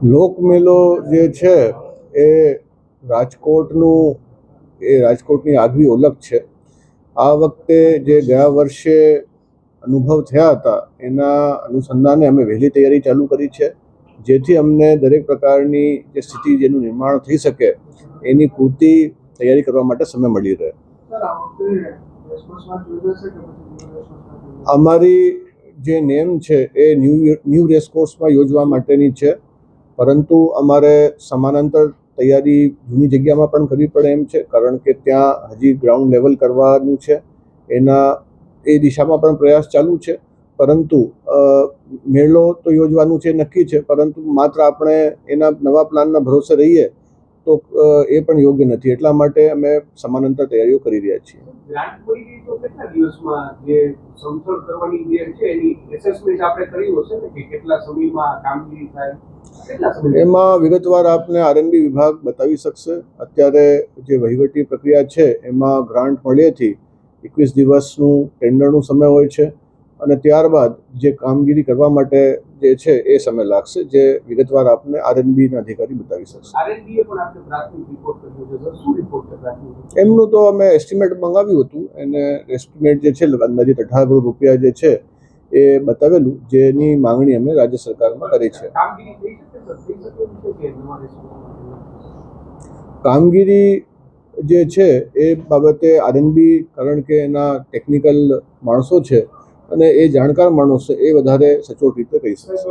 લોકમેળો જે છે એ રાજકોટની આગવી ઓળખ છે. આ વખતે જે ગયા વર્ષે અનુભવ થયા હતા એના અનુસંધાને અમે વહેલી તૈયારી ચાલુ કરી છે, જેથી અમને દરેક પ્રકારની જે સ્થિતિ જેનું નિર્માણ થઈ શકે એની પૂરતી તૈયારી કરવા માટે સમય મળી રહે. અમારી જે નેમ છે એ ન્યૂ રેસકોર્સમાં યોજવા માટેની છે, પરંતુ અમારે સમાંતર તૈયારી જૂની જગ્યામાં પણ કરવી પડે એમ છે, કારણ કે ત્યાં હજી ગ્રાઉન્ડ લેવલ કરવાનું છે. એ દિશામાં પણ પ્રયાસ ચાલુ છે. પરંતુ મેળો તો યોજવાનું છે નક્કી છે, પરંતુ માત્ર આપણે એના નવા પ્લાનના ભરોસે રહીએ તો એ પણ યોગ્ય નથી. એટલા માટે અમે સમાંતર તૈયારીઓ કરી રહ્યા છીએ. એમાં વિગતવાર આપને આરએનબી વિભાગ બતાવી શકશે. અત્યારે જે વહીવટી પ્રક્રિયા છે એમાં ગ્રાન્ટ મળ્યાથી 21 દિવસનું ટેન્ડરનું સમય હોય છે, અને ત્યારબાદ જે કામગીરી કરવા માટે જે છે એ સમય લાગશે, જે વિગતવાર આપને આરએનબીના અધિકારી બતાવી શકશે. એમનું તો અમે એસ્ટિમેટ મંગાવ્યું હતું, એને એસ્ટિમેટ જે છે અંદાજિત 18 કરોડ રૂપિયા જે છે એ બતાવેલું, જેની માંગણી અમે રાજ્ય સરકારમાં કરી છે. કામગીરી જે છે એ બાબતે આરએનબી, કારણ કે એના ટેકનિકલ માણસો છે અને એ જાણકાર માણસો, એ વધારે સચોટ રીતે કહી શકશે.